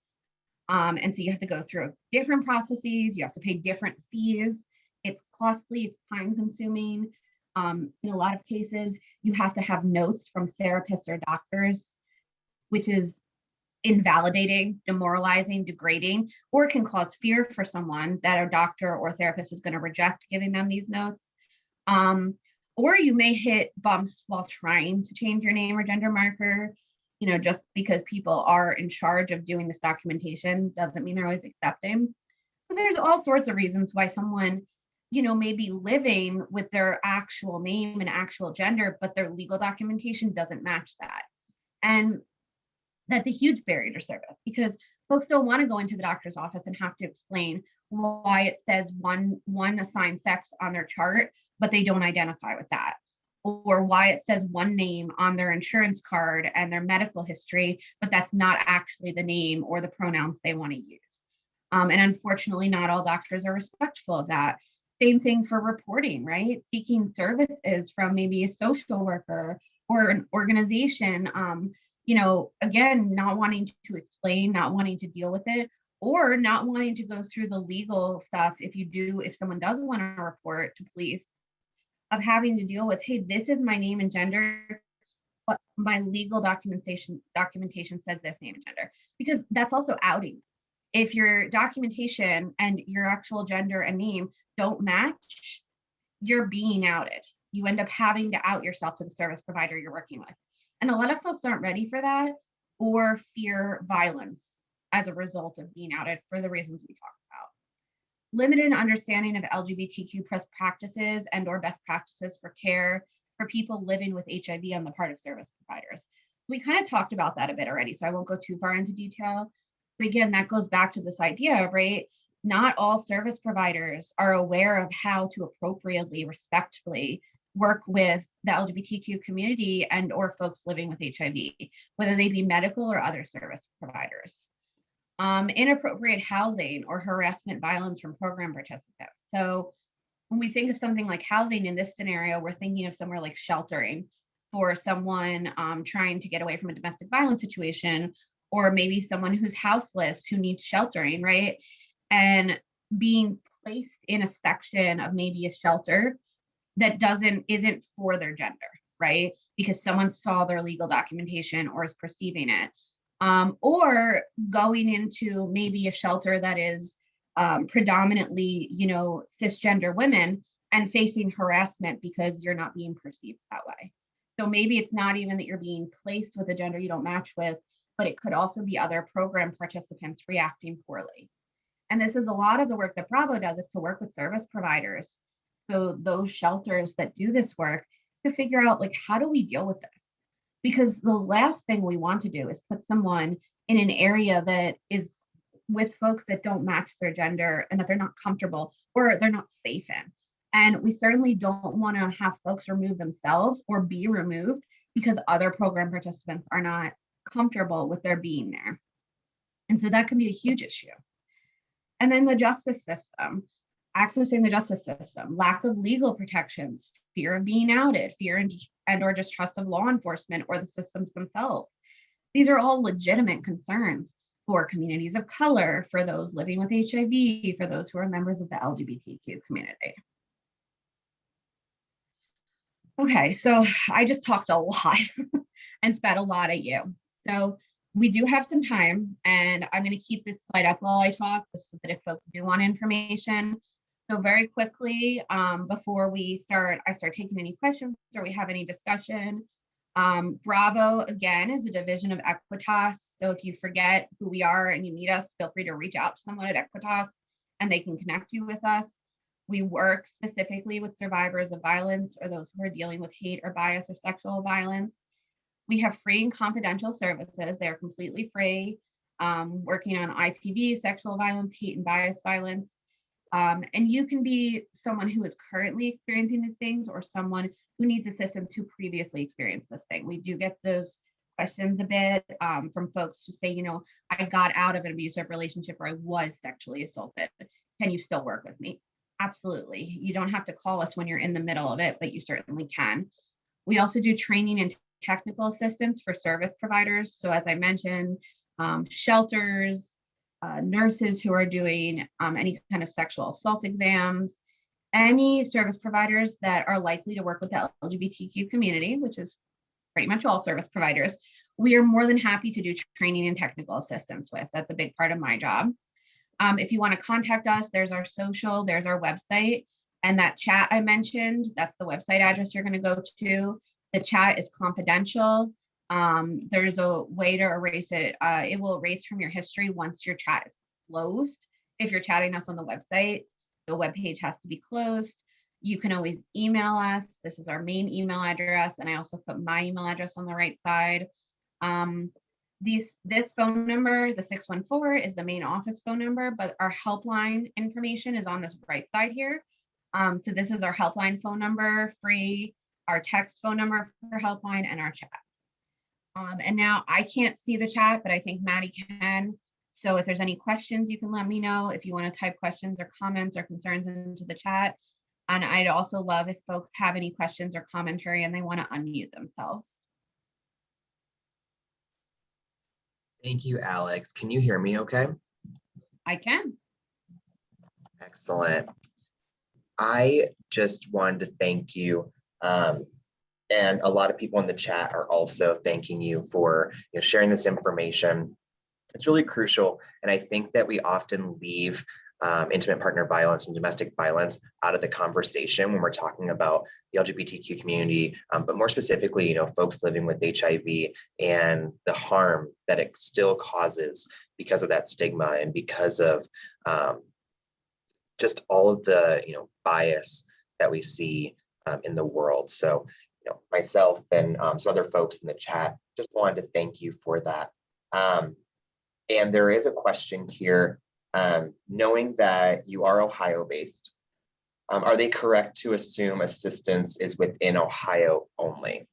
And so you have to go through different processes, you have to pay different fees. It's costly, it's time consuming. In a lot of cases, you have to have notes from therapists or doctors, which is invalidating, demoralizing, degrading, or can cause fear for someone that a doctor or therapist is going to reject giving them these notes. Or you may hit bumps while trying to change your name or gender marker. Just because people are in charge of doing this documentation doesn't mean they're always accepting. So there's all sorts of reasons why someone, may be living with their actual name and actual gender, but their legal documentation doesn't match that. And that's a huge barrier to service because folks don't want to go into the doctor's office and have to explain why it says one assigned sex on their chart, but they don't identify with that. Or why it says one name on their insurance card and their medical history, but that's not actually the name or the pronouns they want to use. And unfortunately, not all doctors are respectful of that. Same thing for reporting, right? Seeking services from maybe a social worker or an organization, again, not wanting to explain, not wanting to deal with it, or not wanting to go through the legal stuff if someone does want to report to police, of having to deal with, hey, this is my name and gender, but my legal documentation says this name and gender, because that's also outing. If your documentation and your actual gender and name don't match, you're being outed. You end up having to out yourself to the service provider you're working with. And a lot of folks aren't ready for that or fear violence as a result of being outed for the reasons we talked about. Limited understanding of LGBTQ practices and or best practices for care for people living with HIV on the part of service providers. We kind of talked about that a bit already, so I won't go too far into detail. But again, that goes back to this idea, right? Not all service providers are aware of how to appropriately, respectfully work with the LGBTQ community and or folks living with HIV, whether they be medical or other service providers. Inappropriate housing or harassment violence from program participants. So when we think of something like housing in this scenario, we're thinking of somewhere like sheltering for someone trying to get away from a domestic violence situation, or maybe someone who's houseless who needs sheltering, right? And being placed in a section of maybe a shelter that isn't for their gender, right? Because someone saw their legal documentation or is perceiving it. Or going into maybe a shelter that is predominantly, cisgender women and facing harassment because you're not being perceived that way. So maybe it's not even that you're being placed with a gender you don't match with, but it could also be other program participants reacting poorly. And this is a lot of the work that Bravo does, is to work with service providers, so those shelters that do this work, to figure out, like, how do we deal with this? Because the last thing we want to do is put someone in an area that is with folks that don't match their gender and that they're not comfortable or they're not safe in. And we certainly don't want to have folks remove themselves or be removed because other program participants are not comfortable with their being there. And so that can be a huge issue. And then the justice system, accessing the justice system, lack of legal protections, fear of being outed, fear and or distrust of law enforcement or the systems themselves. These are all legitimate concerns for communities of color, for those living with HIV, for those who are members of the LGBTQ community. Okay, so I just talked a lot and spat a lot at you. So we do have some time, and I'm going to keep this slide up while I talk, just so that if folks do want information. So very quickly, before I start taking any questions or we have any discussion, Bravo, again, is a division of Equitas. So if you forget who we are and you need us, feel free to reach out to someone at Equitas and they can connect you with us. We work specifically with survivors of violence or those who are dealing with hate or bias or sexual violence. We have free and confidential services. They're completely free, working on IPV, sexual violence, hate and bias violence. And you can be someone who is currently experiencing these things or someone who needs assistance who previously experienced this thing. We do get those questions a bit from folks who say, you know, I got out of an abusive relationship or I was sexually assaulted. Can you still work with me? Absolutely. You don't have to call us when you're in the middle of it, but you certainly can. We also do training and technical assistance for service providers. So as I mentioned, shelters, nurses who are doing any kind of sexual assault exams, any service providers that are likely to work with the LGBTQ community, which is pretty much all service providers, we are more than happy to do training and technical assistance with. That's a big part of my job. If you want to contact us, there's our social, there's our website, and that chat I mentioned, that's the website address you're going to go to. The chat is confidential. There's a way to erase it. It will erase from your history once your chat is closed. If you're chatting us on the website, the webpage has to be closed. You can always email us. This is our main email address, and I also put my email address on the right side. This phone number, the 614, is the main office phone number, but our helpline information is on this right side here. So this is our helpline phone number, free, our text phone number for helpline, and our chat. And now I can't see the chat, but I think Maddie can. So if there's any questions, you can let me know if you want to type questions or comments or concerns into the chat. And I'd also love if folks have any questions or commentary and they want to unmute themselves.
Thank you, Alex. Can you hear me okay?
I can.
Excellent. I just wanted to thank you. And a lot of people in the chat are also thanking you for sharing this information. It's really crucial. And I think that we often leave intimate partner violence and domestic violence out of the conversation when we're talking about the LGBTQ community, but more specifically, folks living with HIV and the harm that it still causes because of that stigma and because of just all of the bias that we see in the world. So myself and some other folks in the chat just wanted to thank you for that. And there is a question here. Knowing that you are Ohio-based, are they correct to assume assistance is within Ohio only?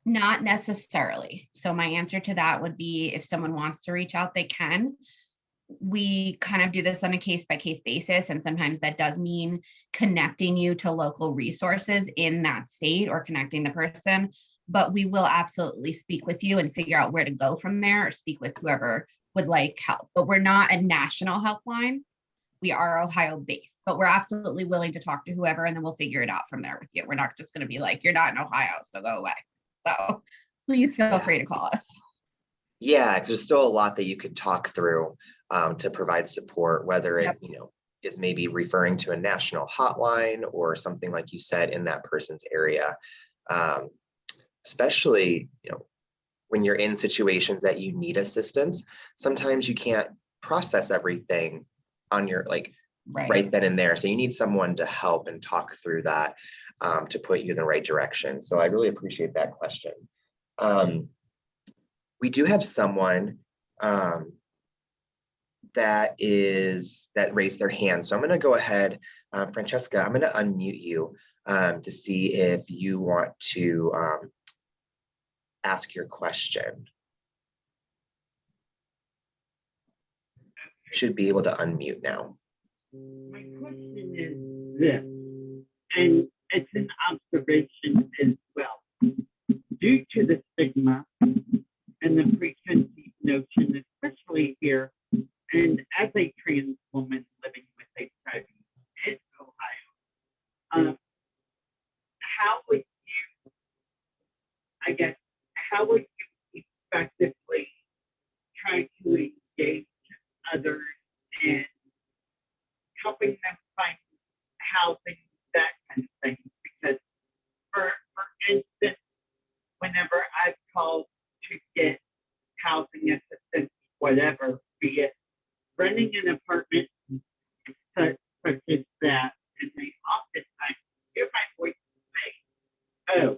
Not necessarily. So my answer to that would be if someone wants to reach out, they can. We kind of do this on a case-by-case basis, and sometimes that does mean connecting you to local resources in that state or connecting the person, but we will absolutely speak with you and figure out where to go from there or speak with whoever would like help. But we're not a national helpline. We are Ohio-based, but we're absolutely willing to talk to whoever, and then we'll figure it out from there with you. We're not just going to be like, you're not in Ohio, so go away. So please feel free to call us.
Yeah, there's still a lot that you could talk through to provide support, whether it is maybe referring to a national hotline or something like you said in that person's area. Especially when you're in situations that you need assistance, sometimes you can't process everything on your right then and there. So you need someone to help and talk through that to put you in the right direction. So I really appreciate that question. We do have someone that raised their hand. So I'm going to go ahead, Francesca, I'm going to unmute you to see if you want to ask your question. You should be able to unmute now.
My question is this, and it's an observation as well. Due to the stigma and the preconceived notion, especially here, and as a trans woman living with HIV in Ohio, how would you, how would you effectively try to engage others in helping them find housing, that kind of thing? Because for instance, whenever I've called to get housing assistance, whatever, be it renting an apartment such as that, and they oftentimes hear my voice and say, oh,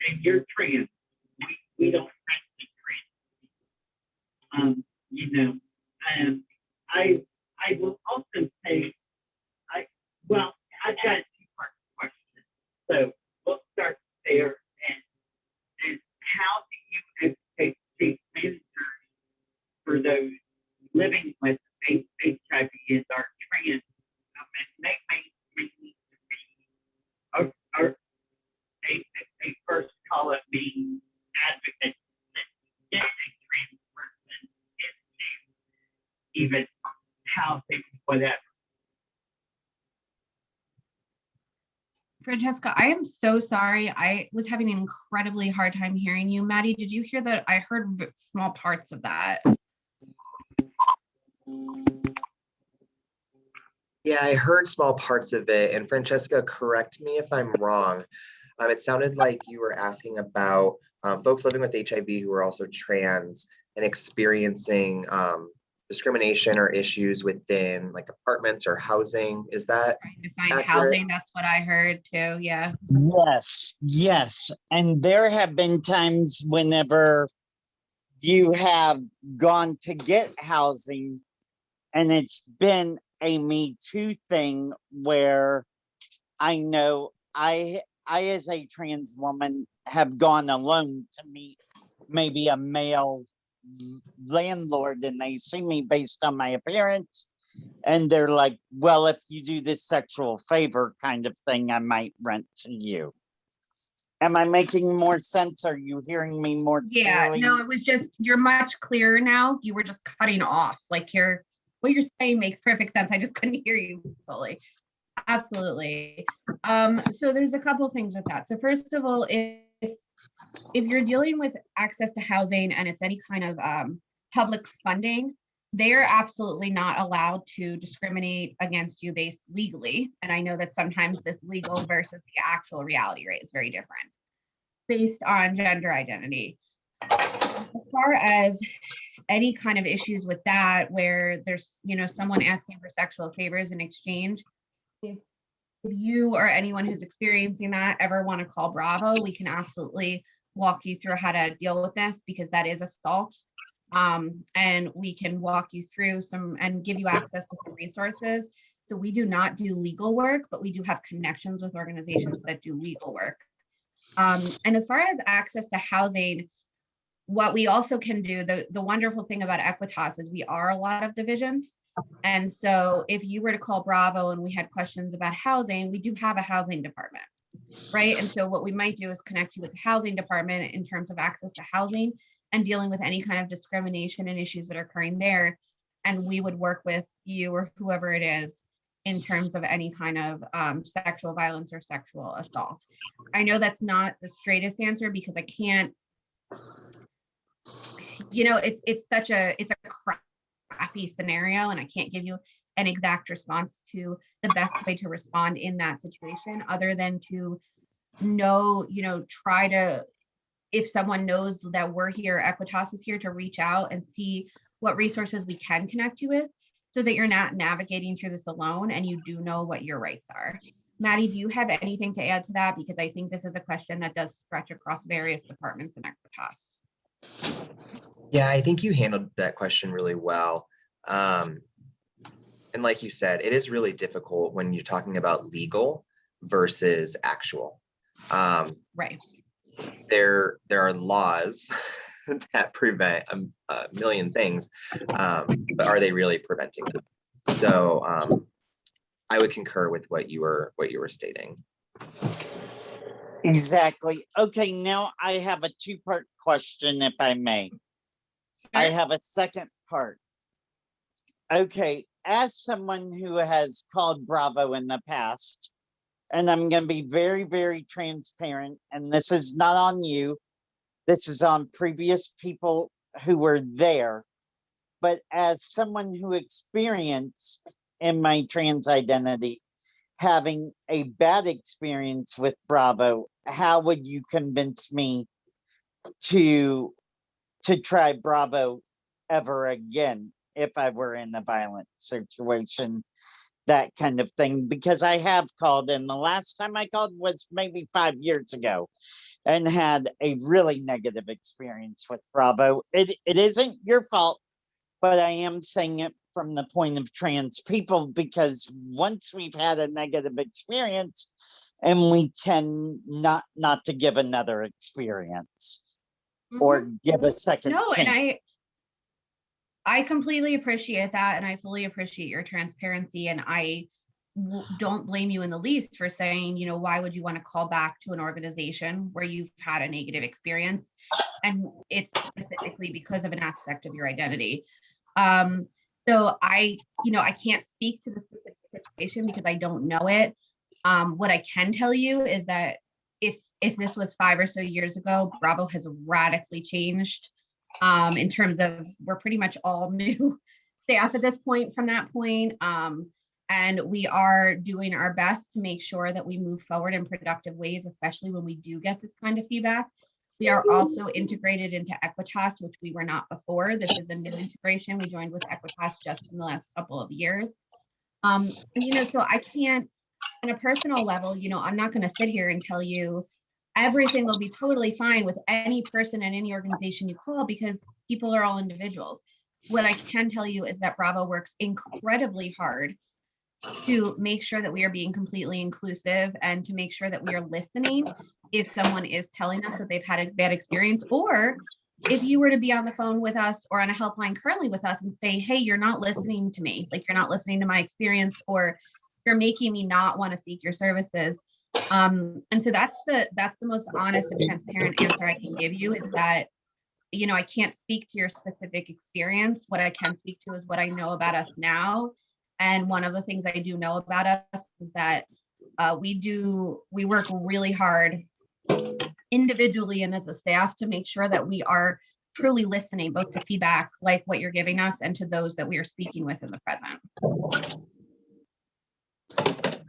and you're trans. We don't rent the trans. You know, and I will also say, well, I've got a two-part question. So we'll start there. And how do you educate case managers for those living with HIV as our trans? And they may need to be a first call it being advocate that get a trans person into even housing, whatever.
Francesca, I am so sorry. I was having an incredibly hard time hearing you. Maddie, did you hear that? I heard small parts of that.
Yeah, I heard small parts of it. And Francesca, correct me if I'm wrong. It sounded like you were asking about folks living with HIV who are also trans and experiencing discrimination or issues within like apartments or housing. Is that
Trying to find
accurate?
housing, that's what I heard too, yeah.
Yes. And there have been times whenever you have gone to get housing and it's been a Me Too thing where I know I as a trans woman have gone alone to meet maybe a male landlord, and they see me based on my appearance, and they're like, well, if you do this sexual favor kind of thing, I might rent to you. Am I making more sense? Are you hearing me more clearly?
No, it was just, you're much clearer now. You were just cutting off. Like what you're saying makes perfect sense. I just couldn't hear you fully. Absolutely. So there's a couple things with that. So first of all, if you're dealing with access to housing and it's any kind of public funding, they're absolutely not allowed to discriminate against you based legally. And I know that sometimes this legal versus the actual reality rate is very different based on gender identity. As far as any kind of issues with that, where there's, someone asking for sexual favors in exchange, if you or anyone who's experiencing that ever want to call Bravo, we can absolutely walk you through how to deal with this, because that is assault. And we can walk you through and give you access to some resources. So we do not do legal work, but we do have connections with organizations that do legal work. And as far as access to housing, what we also can do, the wonderful thing about Equitas is we are a lot of divisions. And so if you were to call Bravo and we had questions about housing, we do have a housing department, right? And so what we might do is connect you with the housing department in terms of access to housing and dealing with any kind of discrimination and issues that are occurring there. And we would work with you or whoever it is in terms of any kind of sexual violence or sexual assault. I know that's not the straightest answer because I can't, it's a crappy scenario, and I can't give you an exact response to the best way to respond in that situation, other than to know, try to, if someone knows that we're here, Equitas is here, to reach out and see what resources we can connect you with so that you're not navigating through this alone and you do know what your rights are. Maddie, do you have anything to add to that? Because I think this is a question that does stretch across various departments in Equitas.
Yeah, I think you handled that question really well. And like you said, it is really difficult when you're talking about legal versus actual.
Right.
There are laws that prevent a million things, but are they really preventing them? So I would concur with what you were stating.
Exactly. Okay, now I have a two-part question, if I may. I have a second part. Okay, as someone who has called Bravo in the past, and I'm going to be very, very transparent, and this is not on you, this is on previous people who were there, but as someone who experienced in my trans identity having a bad experience with Bravo how would you convince me to try Bravo ever again if I were in a violent situation, that kind of thing? Because I have called, and the last time I called was maybe 5 years ago, and had a really negative experience with Bravo. It isn't your fault, but I am saying it from the point of trans people, because once we've had a negative experience, and we tend not to give another experience or give a second
No,
chance.
and I completely appreciate that, and I fully appreciate your transparency, and I don't blame you in the least for saying, you know, why would you want to call back to an organization where you've had a negative experience, and it's specifically because of an aspect of your identity. So I can't speak to the specific situation because I don't know it. What I can tell you is that if this was 5 or so years ago, Bravo has radically changed. In terms of, we're pretty much all new staff at this point from that point. And we are doing our best to make sure that we move forward in productive ways, especially when we do get this kind of feedback. We are also integrated into Equitas, which we were not before. This is a new integration. We joined with Equitas just in the last couple of years. So I can't, on a personal level, I'm not going to sit here and tell you everything will be totally fine with any person and any organization you call, because people are all individuals. What I can tell you is that Bravo works incredibly hard to make sure that we are being completely inclusive and to make sure that we are listening if someone is telling us that they've had a bad experience, or if you were to be on the phone with us or on a helpline currently with us and say, hey, you're not listening to me, like you're not listening to my experience, or you're making me not want to seek your services. And so that's the most honest and transparent answer I can give you, is that, I can't speak to your specific experience. What I can speak to is what I know about us now. And one of the things I do know about us is that we work really hard individually and as a staff to make sure that we are truly listening, both to feedback like what you're giving us and to those that we are speaking with in the present.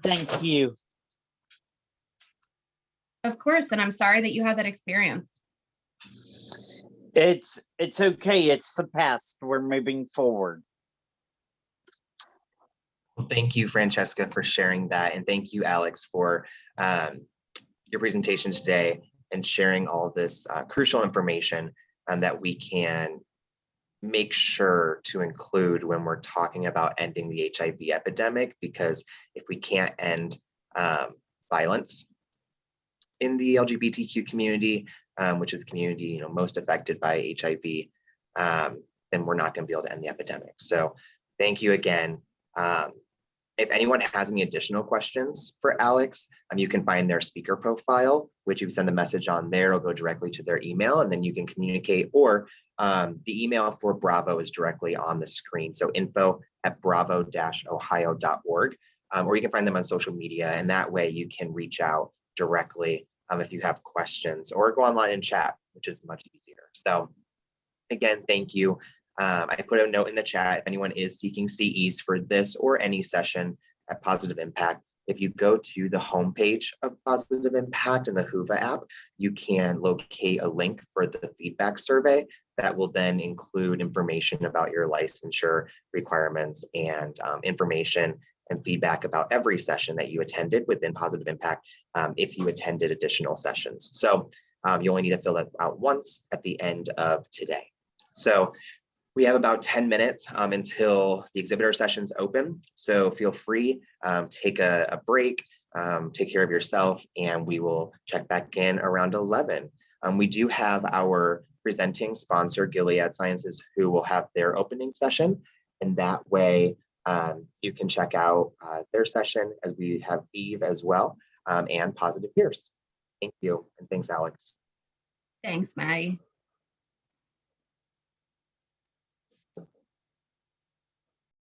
Thank you.
Of course, and I'm sorry that you had that experience.
It's okay. It's the past. We're moving forward.
Well, thank you, Francesca, for sharing that. And thank you, Alex, for your presentation today and sharing all this crucial information that we can make sure to include when we're talking about ending the HIV epidemic. Because if we can't end violence in the LGBTQ community, which is the community most affected by HIV, then we're not going to be able to end the epidemic. So thank you again. If anyone has any additional questions for Alex, you can find their speaker profile, which you send a message on there, it'll go directly to their email, and then you can communicate, or the email for Bravo is directly on the screen. So info@bravo-ohio.org, or you can find them on social media, and that way you can reach out directly if you have questions, or go online and chat, which is much easier. So again, thank you. I put a note in the chat if anyone is seeking CEs for this or any session at Positive Impact. If you go to the homepage of Positive Impact in the Whova app, you can locate a link for the feedback survey that will then include information about your licensure requirements and information and feedback about every session that you attended within Positive Impact if you attended additional sessions. So you only need to fill that out once at the end of today. So we have about 10 minutes until the exhibitor sessions open. So feel free, take a break, take care of yourself, and we will check back in around 11. We do have our presenting sponsor, Gilead Sciences, who will have their opening session. And that way you can check out their session, as we have Eve as well, and Positive Peers. Thank you, and thanks, Alex.
Thanks, Maddie.